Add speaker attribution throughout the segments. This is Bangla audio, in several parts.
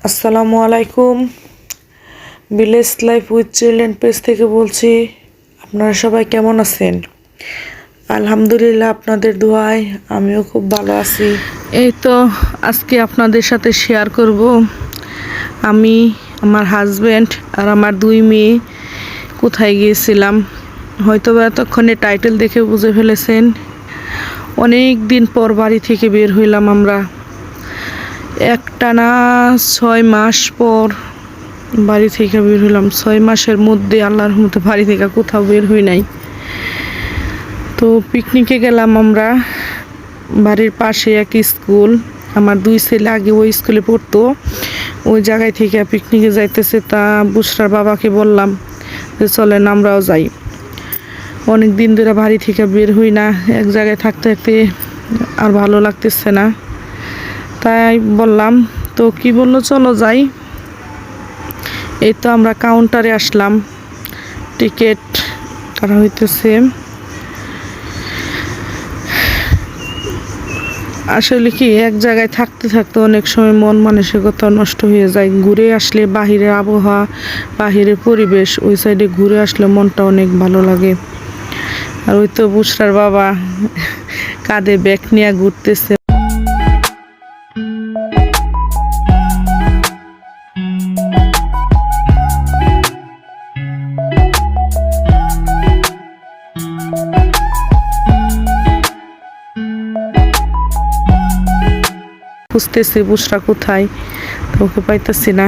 Speaker 1: আসসালামু আলাইকুম। Village life with children page থেকে বলছি। আপনারা সবাই কেমন আছেন? আলহামদুলিল্লাহ, আপনাদের দোয়ায় আমিও খুব ভালো আছি। এই তো আজকে আপনাদের সাথে শেয়ার করব আমি, আমার হাজব্যান্ড আর আমার 2 মেয়ে কোথায় গিয়েছিলাম। হয়তো বা এতক্ষণে টাইটেল দেখে বুঝে ফেলেছেন, অনেক দিন পর বাড়ি থেকে বের হইলাম আমরা। একটানা 6 মাস পর বাড়ি থেকে বের হইলাম। 6 মাসের মধ্যে আল্লাহর রহমতে বাড়ি থেকে কোথাও বের হই নাই। তো পিকনিকে গেলাম আমরা। বাড়ির পাশে এক স্কুল, আমার 2 ছেলে আগে ওই স্কুলে পড়তো, ওই জায়গায় থেকে পিকনিকে যাইতেছে। তা বুসরার বাবাকে বললাম যে চলেন আমরাও যাই। অনেক দিন ধরে বাড়ি থেকে বের হই না, এক জায়গায় থাকতে থাকতে আর ভালো লাগতেছে না, তাই বললাম। তো কি বললো, চলো যাই। এই তো আমরা কাউন্টারে আসলাম, টিকিট কাটা হইতেছে। আসলে কি, এক জায়গায় থাকতে থাকতে অনেক সময় মন মানসিকতা নষ্ট হয়ে যায়। ঘুরে আসলে বাহিরের আবহাওয়া, বাহিরের পরিবেশ, ওই সাইডে ঘুরে আসলে মনটা অনেক ভালো লাগে। আর ওই তো বুসরার বাবা কাঁধে ব্যাগ নিয়ে ঘুরতেছে। খুঁজতেছি বুসরা কোথায়, ওকে পাইতেছি না।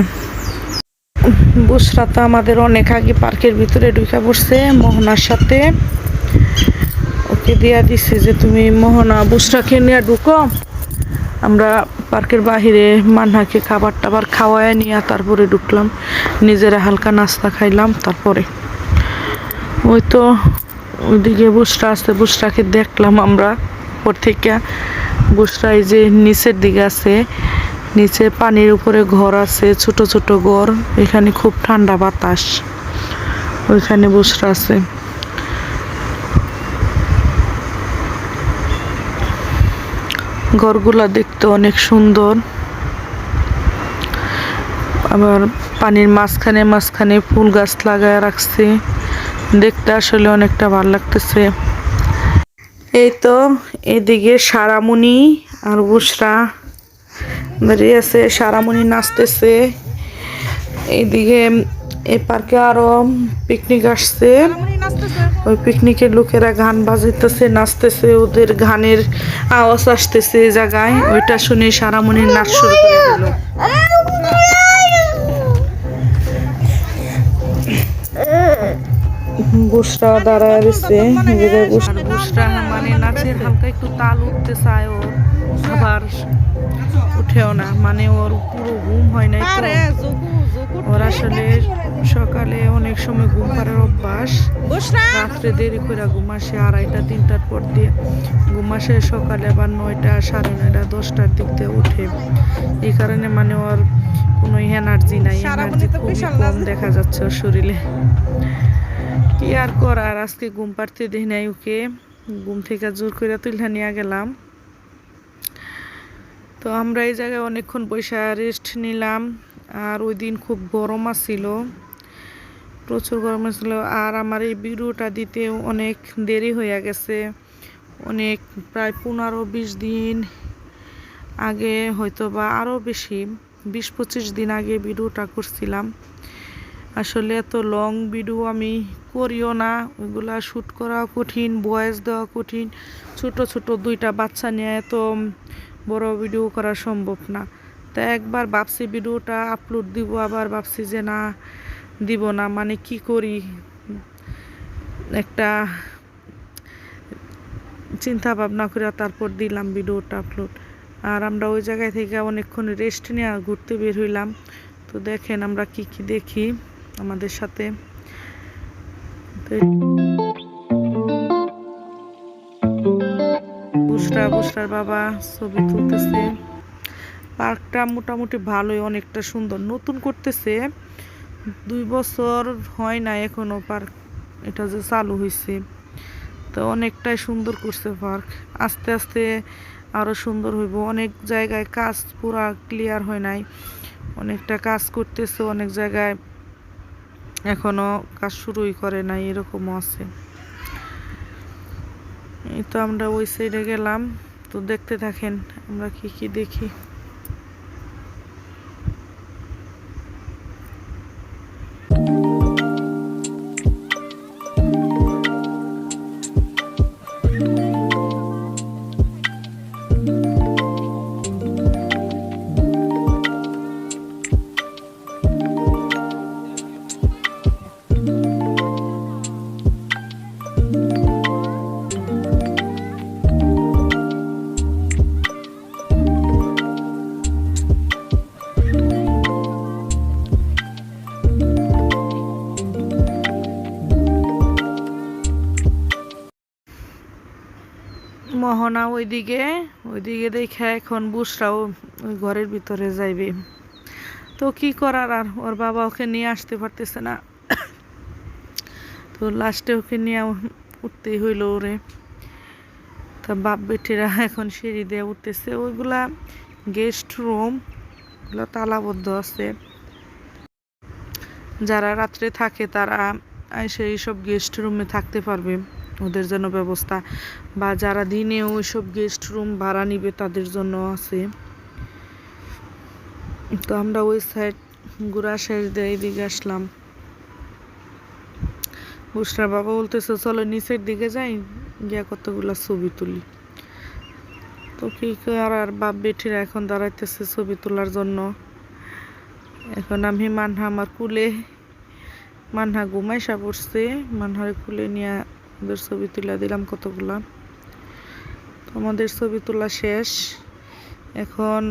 Speaker 1: বুসরা তো আমাদের অনেক আগে পার্কের ভিতরে ঢুকে পড়ছে মোহনার সাথে। ওকে দিয়া দিছি যে তুমি মোহনা বুসরাকে নিয়ে ঢুকো, আমরা পার্কের বাহিরে মান্নাকে খাবার টাবার খাওয়ায় নিয়ে তারপরে ঢুকলাম। নিজেরা হালকা নাস্তা খাইলাম। তারপরে ওই তো ওইদিকে বুসরা আছে, বুসরাকে দেখলাম আমরা উপর থেকে। বুসরা এই যে নিচের দিকে আছে, নিচে পানির উপরে ঘর আছে, ছোট ছোট ঘর। এখানে খুব ঠান্ডা বাতাস, ওইখানে বুসরা আছে। ঘরগুলা দেখতে অনেক সুন্দর, আবার পানির মাঝখানে মাঝখানে ফুল গাছ লাগায় রাখছে, দেখতে আসলে অনেকটা ভালো লাগতেছে। এই তো এদিকে সারামণি আর বুসরা দাঁড়িয়ে আছে, সারামণি নাচতেছে। এইদিকে এই পার্কে আরো পিকনিক আসছে, ওই পিকনিকের লোকেরা গান বাজাইতেছে, নাচতেছে, ওদের গানের আওয়াজ আসতেছে এই জায়গায়। ওইটা শুনে সারামণির নাচ শুরু করে দিল। বুসরা দাঁড়ায় রয়েছে, বুসরা মানে নাচের হালকা একটু তাল উঠতে চায় ওর, আবার উঠেও না, মানে ওর পুরো ঘুম হয় নাই তো। ওর আসলে সকালে অনেক সময় ঘুম পাড়ার অভ্যাস, রাত্রে দেরি করে ঘুম আসে, 2:30 3টার পর দিয়ে ঘুম আসে। সকালে আবার 9টা 9:30 10টার দিক দিয়ে উঠে। এই কারণে মানে ওর কোনো এনার্জি নাই, এনার্জি খুবই কম দেখা যাচ্ছে ওর শরীরে। কি আর করার, আজকে ঘুম পাড়তে দেখি নাই ওকে, ঘুম থেকে জোর করে তুলে নিয়ে গেলাম। তো আমরা এই জায়গায় অনেকক্ষণ বসে রেস্ট নিলাম। আর ওই দিন খুব গরম ছিল, প্রচুর গরম ছিল। আর আমার এই ভিডিওটা দিতে অনেক দেরি হয়ে গেছে, অনেক প্রায় 15-20 দিন আগে, হয়তো বা আরও বেশি, 20-25 দিন আগে ভিডিওটা করছিলাম। আসলে এত লং ভিডিও আমি করিও না, ওইগুলা শ্যুট করা কঠিন, ভয়েস দেওয়া কঠিন। ছোট ছোট 2টা বাচ্চা নিয়ে এত বড় ভিডিও করা সম্ভব না। তা একবার ভাবছি ভিডিওটা আপলোড দিব, আবার ভাবছি যে না দিব না, মানে কি করি, একটা চিন্তা ভাবনা করে তারপর দিলাম ভিডিওটা আপলোড। আর আমরা ওই জায়গায় থেকে অনেকক্ষণ রেস্ট নিয়ে ঘুরতে বের হইলাম। তো দেখেন আমরা কি কি দেখি আমাদের সাথে। বুসরার বাবা ছবি তুলতেছে। পার্কটা মোটামুটি ভালোই, অনেকটা সুন্দর, নতুন করতেছে, 2 বছর হয় না এখনো পার্ক এটা যে চালু হয়েছে। তো অনেকটাই সুন্দর করছে পার্ক। আস্তে আস্তে আরও সুন্দর হইব। অনেক জায়গায় কাজ পুরা ক্লিয়ার হয় নাই, অনেকটা কাজ করতেছে, অনেক জায়গায় এখনো কাজ শুরুই করে নাই, এরকমও আছে। এই তো আমরা ওই সাইডে গেলাম, তো দেখতে থাকেন আমরা কি কি দেখি। মোহনা ওইদিকে দেখে এখন বুসরাও ওই ঘরের ভিতরে যাইবে। তো কি করার, আর ওর বাবা ওকে নিয়ে আসতে পারতেছে না, তো লাস্টে ওকে নিয়ে উঠতেই হইলো ওরে। তা বাপ বেটিরা এখন সিঁড়ি দিয়ে উঠতেছে। ওইগুলা গেস্ট রুম, ওগুলো তালাবদ্ধ আছে। যারা রাত্রে থাকে তারা এসে এইসব গেস্ট রুমে থাকতে পারবে, ওদের জন্য ব্যবস্থা, বা যারা দিনে ওইসব গেস্ট রুম ভাড়া নিবে তাদের জন্য আছে। তো আমরা ওই সাইড ঘোরা শেষ দিয়ে এইদিকে আসলাম। বুসরার বাবা বলতেছে চলো নিচের দিকে যাই, গিয়া কতগুলা ছবি তুলি। তো কি আর বাপ বেটিরা এখন দাঁড়াইতেছে ছবি তোলার জন্য। এখন আমি মানহা আমার কুলে, মানহা ঘুমাইসা পড়ছে, মানহারে কুলে নিয়ে ওদের ছবি তুলে দিলাম কতগুলা। তো আমাদের ছবি তোলা শেষ। এখন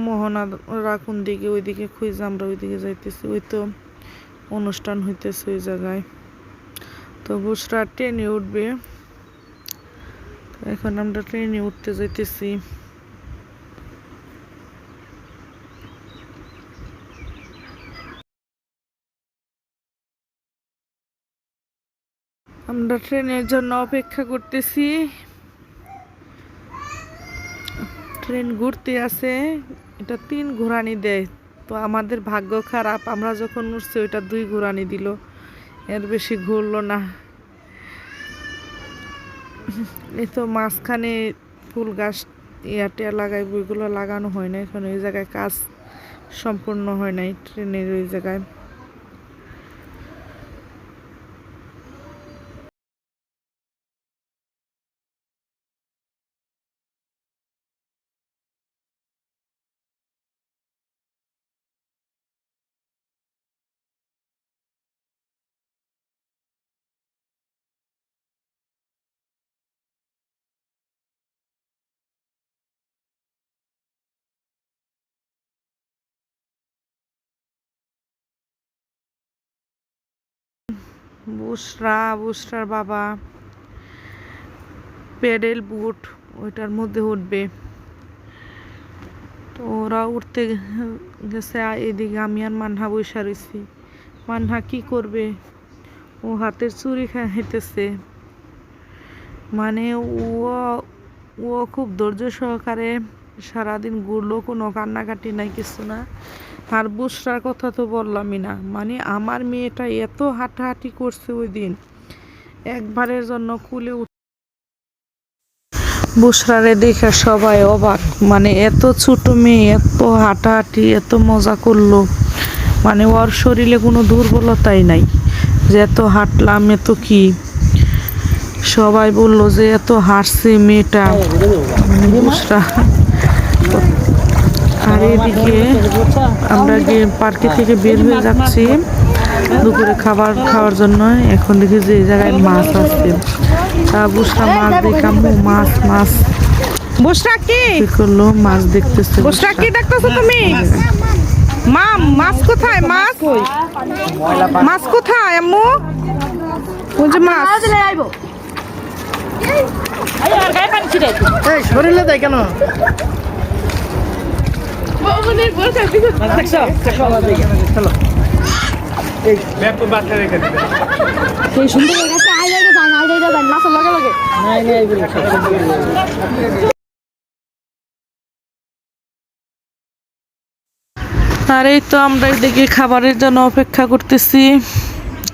Speaker 1: মোহনা ওরা কোন দিকে, ওইদিকে খুঁজে আমরা ওইদিকে যাইতেছি। ওই তো অনুষ্ঠান হইতেছে ওই জায়গায়। তো বুসরা ট্রেনে উঠবে, এখন আমরা ট্রেনে উঠতে যাইতেছি। আমরা ট্রেনের জন্য অপেক্ষা করতেছি। ট্রেন ঘুরতে আছে, এটা 3 ঘোরানি দেয়। তো আমাদের ভাগ্য খারাপ, আমরা যখন উঠছি ওইটা 2 ঘোরানি দিল, এর বেশি ঘুরলো না। এই তো মাঝখানে ফুল গাছ টিয়া লাগাইব, ওইগুলো লাগানো হয় না এখন, ওই জায়গায় কাজ সম্পূর্ণ হয় নাই ট্রেনের ওই জায়গায়। বুসরার বাবা প্যাডেল বুট ওইটার মধ্যে উঠবে। তো ওরা উঠতে গেছে, এদিকে আমি আর মানহা বৈশা রয়েছি। মানহা কি করবে, ও হাতের চুরি খাইতেছে। মানে ও খুব ধৈর্য সহকারে সারাদিন ঘুরলো, কোনো কান্নাকাটি নাই, কিছু না। আর বুসরার কথা তো বললামই না, মানে আমার মেয়েটা এত হাঁটাহাঁটি করছে ওই দিন, একবারের জন্য কুলে বুসরারে দেখে সবাই অবাক, মানে এত ছোট মেয়ে এত হাঁটাহাঁটি এত মজা করলো, মানে ওর শরীরে কোনো দুর্বলতাই নাই যে এত হাঁটলাম এত কি। সবাই বললো যে এত হাঁটছে মেয়েটা, মানে বুসরা। আর এদিকে আমরা গিয়ে পার্কে থেকে বের হয়ে যাচ্ছি দুপুরে খাবার খাওয়ার জন্য। এখন দেখি যে এই জায়গায় মাছ আছে, তা বুসরা মাছ দেখাম, মাছ বুসরা কি করলো, মাছ দেখতেছে। বুসরা কি দেখতেছো তুমি? মাছ কোথায়? মাছ কোথায় আম্মু? ওই যে মাছ শরীরে দেয় কেন? সুন্দর আর এই তো আমরা এদিকে খাবারের জন্য অপেক্ষা করতেছি।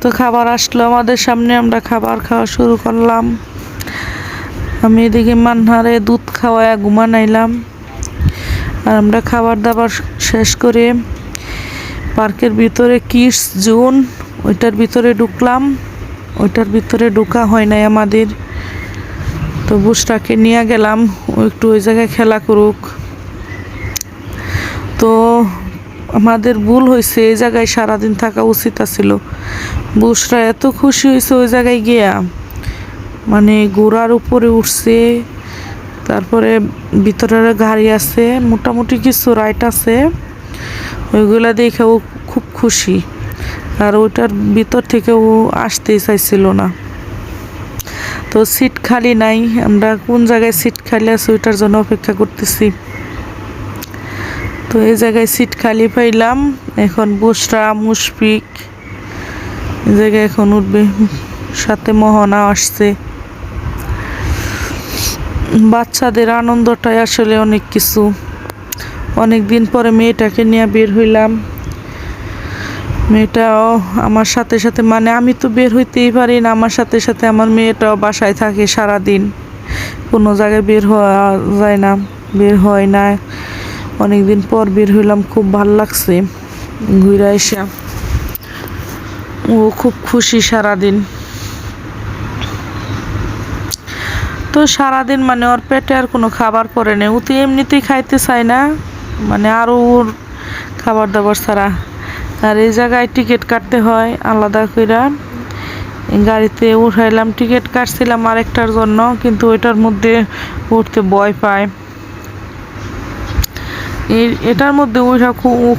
Speaker 1: তো খাবার আসলো আমাদের সামনে, আমরা খাবার খাওয়া শুরু করলাম। আমি এদিকে মান্নারে দুধ খাওয়ায় ঘুমানাইলাম। আর আমরা খাবার দাবার শেষ করে পার্কের ভিতরে কিডস জোন ওইটার ভিতরে ঢুকলাম। ওইটার ভিতরে ঢোকা হয় নাই আমাদের। তো বুসটাকে নিয়ে গেলাম, ও একটু ওই জায়গায় খেলা করুক। তো আমাদের ভুল হয়েছে, এই জায়গায় সারাদিন থাকা উচিত ছিল। বুসরা এত খুশি হয়েছে ওই জায়গায় গিয়া, মানে ঘোড়ার উপরে উঠছে। তারপরে ভিতরে গাড়ি আছে, মোটামুটি কিছু রাইড আছে, ওইগুলা দেখে ও খুব খুশি। আর ওইটার ভিতর থেকে ও আসতেই চাইছিল না। তো সিট খালি নাই, আমরা কোন জায়গায় সিট খালি আছে ওইটার জন্য অপেক্ষা করতেছি। তো এই জায়গায় সিট খালি পাইলাম। এখন বুসরা মুশফিক এই জায়গায় এখন উঠবে, সাথে মোহনা আসছে। বাচ্চাদের আনন্দটাই আসলে অনেক কিছু। অনেক দিন পরে মেয়েটাকে নিয়ে বের হইলাম। মেয়েটাও আমার সাথে সাথে, মানে আমি তো বের হইতেই পারি না, আমার সাথে সাথে আমার মেয়েটাও বাসায় থাকে সারাদিন, কোনো জায়গায় বের হওয়া যায় না, বের হয় না। অনেক দিন পর বের হইলাম, খুব ভাল লাগছে ঘুরে এসে। ও খুব খুশি সারাদিন। তো সারাদিন মানে ওর পেটে আর কোনো খাবার পড়ে নেই, ও তো এমনিতেই খাইতে চায় না, মানে আরও ওর খাবার দাবার ছাড়া। আর এই জায়গায় টিকিট কাটতে হয় আলাদা করে। গাড়িতে উঠাইলাম, টিকিট কাটছিলাম আরেকটার জন্য, কিন্তু ওইটার মধ্যে উঠতে ভয় পায়। এটার মধ্যে ওইটা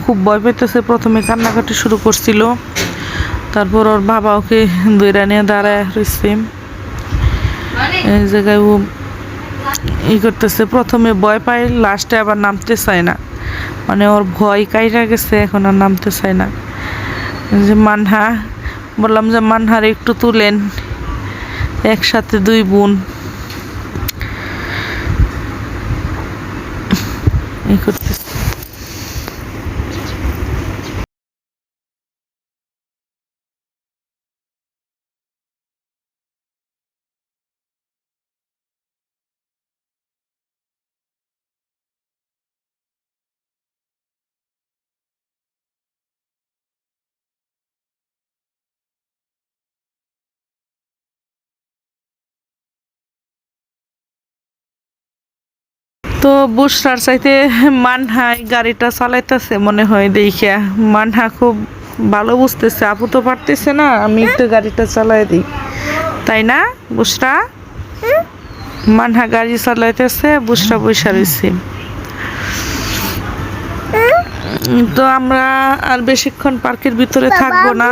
Speaker 1: খুব ভয় পেতেছে। প্রথমে কান্নাকাটি শুরু করছিল, তারপর ওর বাবা ওকে দইরা নিয়ে দাঁড়ায় রয়েছে। এই জায়গায় ও করতেছে, প্রথমে ভয় পায়, লাস্টে আবার নামতে চায় না, মানে ওর ভয় কাইরা গেছে, এখন আর নামতে চায় না। যে মানহা, বললাম যে মানহার একটু তুলেন, একসাথে দুই বোন এই করতেছে। তো বুসরার চাইতে মানহাই গাড়িটা চালাইতেছে মনে হয় দেখে। মানহা খুব ভালো বুঝতেছে, আপু তো পারতেছে না, আমি একটু গাড়িটা চালাই দিই, তাই না বুসরা? মানহা গাড়ি চালাইতেছে, বুসরা বসে রয়েছে। তো আমরা আর বেশিক্ষণ পার্কের ভিতরে থাকবো না,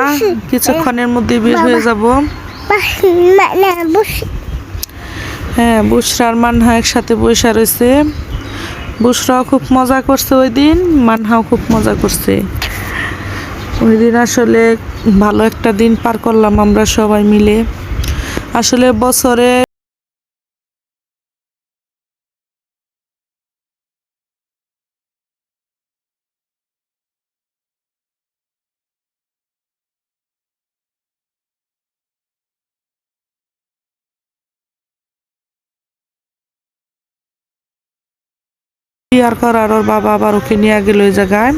Speaker 1: কিছুক্ষণের মধ্যে বের হয়ে যাব। হ্যাঁ, বুসরা আর মানহা একসাথে বসে রয়েছে। বুসরাও খুব মজা করছে ওই দিন, মানহাও খুব মজা করছে ওই দিন। আসলে ভালো একটা দিন পার করলাম আমরা সবাই মিলে। আসলে বছরে বিয়ার করার, ওর বাবা আবার ওকে নিয়ে গেল ওই জায়গায়।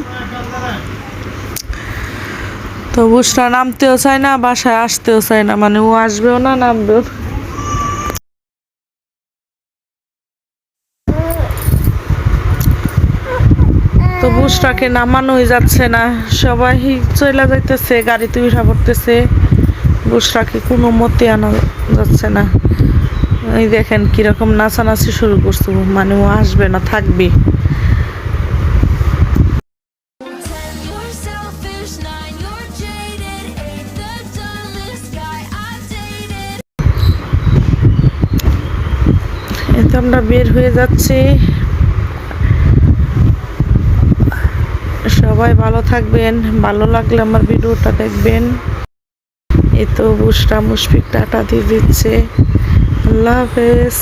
Speaker 1: তো বুসরা নামতেও চায় না, বাসায় আসতেও চায় না, মানে ও আসবেও না নামবেও। তো বুসরাকে নামানোই যাচ্ছে না, সবাই চলে যাইতেছে, গাড়িতে উঠা পড়তেছে, বুসরাকে কোনো মতে আনা যাচ্ছে না। এই দেখেন কিরকম নাচানাচি শুরু করছে, মানে ও আসবে না, থাকবে। এতে আমরা বের হয়ে যাচ্ছি। সবাই ভালো থাকবেন, ভালো লাগলে আমার ভিডিওটা দেখবেন। এই তো বুসরা মুশফিক টাটা দিয়ে দিচ্ছে। আল্লাহ হাফেজ।